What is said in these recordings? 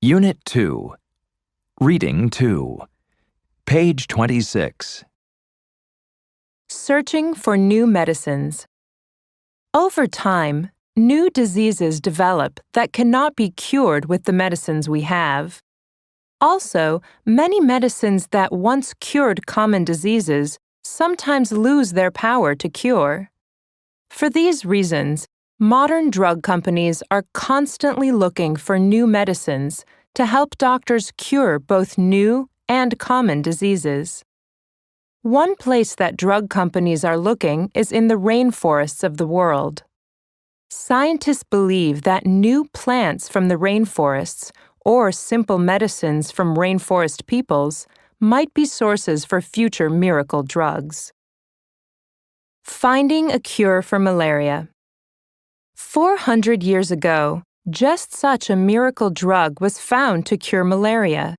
Unit 2. Reading 2. Page 26. Searching for new medicines. Over time, new diseases develop that cannot be cured with the medicines we have. Also, many medicines that once cured common diseases sometimes lose their power to cure. For these reasons, modern drug companies are constantly looking for new medicines to help doctors cure both new and common diseases. One place that drug companies are looking is in the rainforests of the world. Scientists believe that new plants from the rainforests or simple medicines from rainforest peoples might be sources for future miracle drugs. Finding a cure for malaria. 400 years ago, just such a miracle drug was found to cure malaria.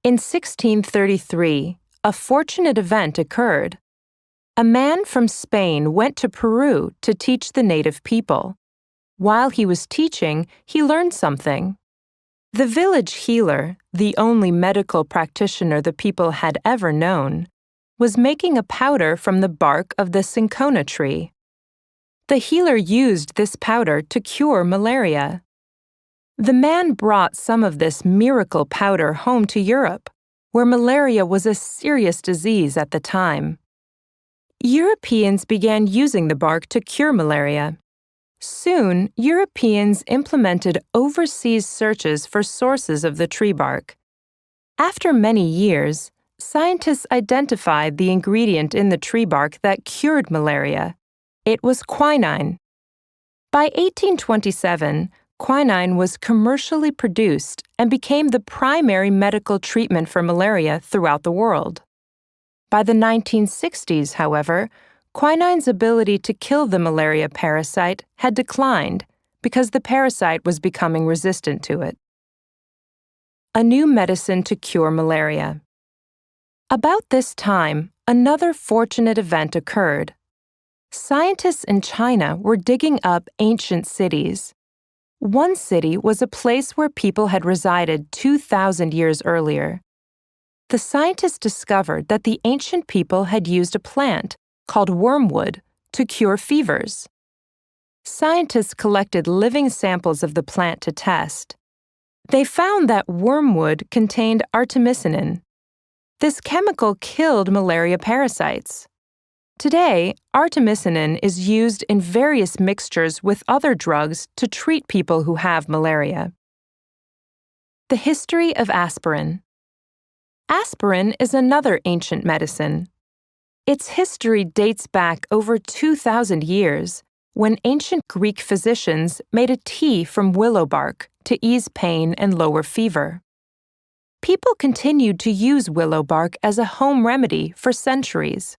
In 1633, a fortunate event occurred. A man from Spain went to Peru to teach the native people. While he was teaching, he learned something. The village healer, the only medical practitioner the people had ever known, was making a powder from the bark of the cinchona tree. The healer used this powder to cure malaria. The man brought some of this miracle powder home to Europe, where malaria was a serious disease at the time. Europeans began using the bark to cure malaria. Soon, Europeans implemented overseas searches for sources of the tree bark. After many years, scientists identified the ingredient in the tree bark that cured malaria. It was quinine. By 1827, quinine was commercially produced and became the primary medical treatment for malaria throughout the world. By the 1960s, however, quinine's ability to kill the malaria parasite had declined because the parasite was becoming resistant to it. A new medicine to cure malaria. About this time, another fortunate event occurred. Scientists in China were digging up ancient cities. One city was a place where people had resided 2,000 years earlier. The scientists discovered that the ancient people had used a plant called wormwood to cure fevers. Scientists collected living samples of the plant to test. They found that wormwood contained artemisinin. This chemical killed malaria parasites. Today, artemisinin is used in various mixtures with other drugs to treat people who have malaria. The history of aspirin. Aspirin is another ancient medicine. Its history dates back over 2,000 years, when ancient Greek physicians made a tea from willow bark to ease pain and lower fever. People continued to use willow bark as a home remedy for centuries.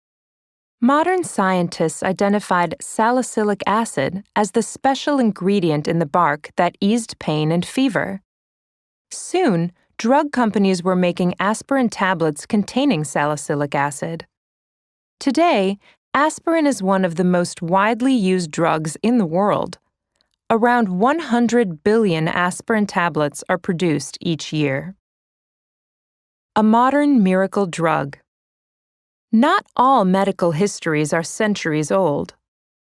Modern scientists identified salicylic acid as the special ingredient in the bark that eased pain and fever. Soon, drug companies were making aspirin tablets containing salicylic acid. Today, aspirin is one of the most widely used drugs in the world. Around 100 billion aspirin tablets are produced each year. A modern miracle drug. Not all medical histories are centuries old.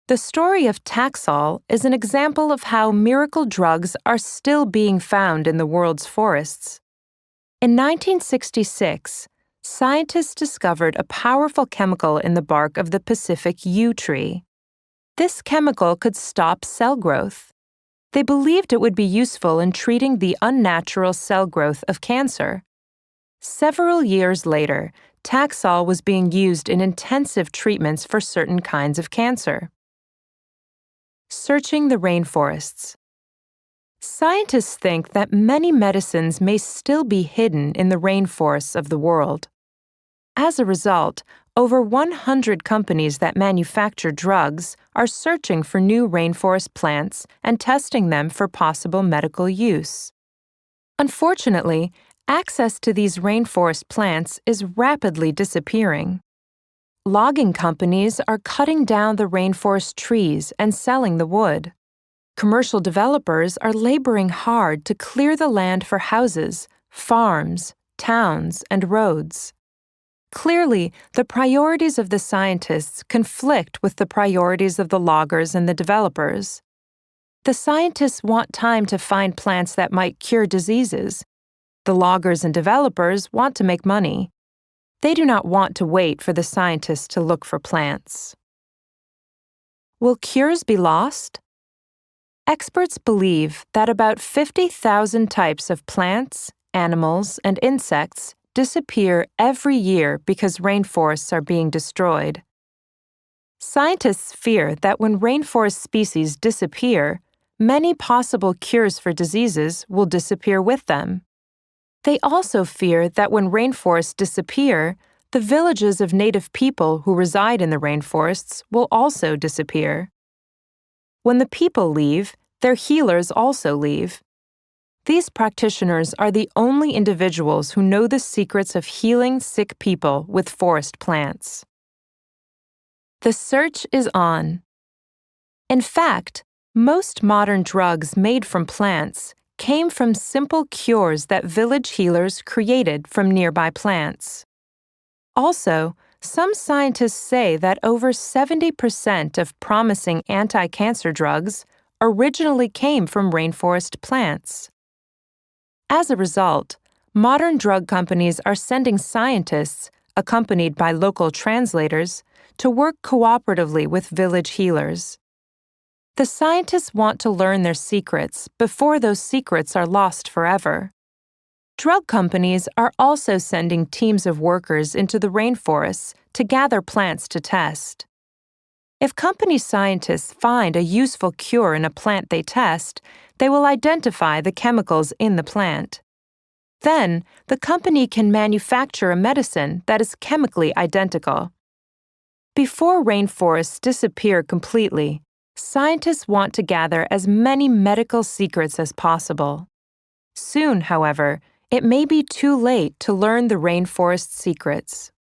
The story of Taxol is an example of how miracle drugs are still being found in the world's forests. In 1966, scientists discovered a powerful chemical in the bark of the Pacific yew tree. This chemical could stop cell growth. They believed it would be useful in treating the unnatural cell growth of cancer. Several years later, Taxol was being used in intensive treatments for certain kinds of cancer. Searching the rainforests. Scientists think that many medicines may still be hidden in the rainforests of the world. As a result, over 100 companies that manufacture drugs are searching for new rainforest plants and testing them for possible medical use. Unfortunately, access to these rainforest plants is rapidly disappearing. Logging companies are cutting down the rainforest trees and selling the wood. Commercial developers are laboring hard to clear the land for houses, farms, towns, and roads. Clearly, the priorities of the scientists conflict with the priorities of the loggers and the developers. The scientists want time to find plants that might cure diseases. The loggers and developers want to make money. They do not want to wait for the scientists to look for plants. Will cures be lost? Experts believe that about 50,000 types of plants, animals, and insects disappear every year because rainforests are being destroyed. Scientists fear that when rainforest species disappear, many possible cures for diseases will disappear with them. They also fear that when rainforests disappear, the villages of native people who reside in the rainforests will also disappear. When the people leave, their healers also leave. These practitioners are the only individuals who know the secrets of healing sick people with forest plants. The search is on. In fact, most modern drugs made from plants came from simple cures that village healers created from nearby plants. Also, some scientists say that over 70% of promising anti-cancer drugs originally came from rainforest plants. As a result, modern drug companies are sending scientists, accompanied by local translators, to work cooperatively with village healers. The scientists want to learn their secrets before those secrets are lost forever. Drug companies are also sending teams of workers into the rainforests to gather plants to test. If company scientists find a useful cure in a plant they test, they will identify the chemicals in the plant. Then, the company can manufacture a medicine that is chemically identical. Before rainforests disappear completely, scientists want to gather as many medical secrets as possible. Soon, however, it may be too late to learn the rainforest secrets.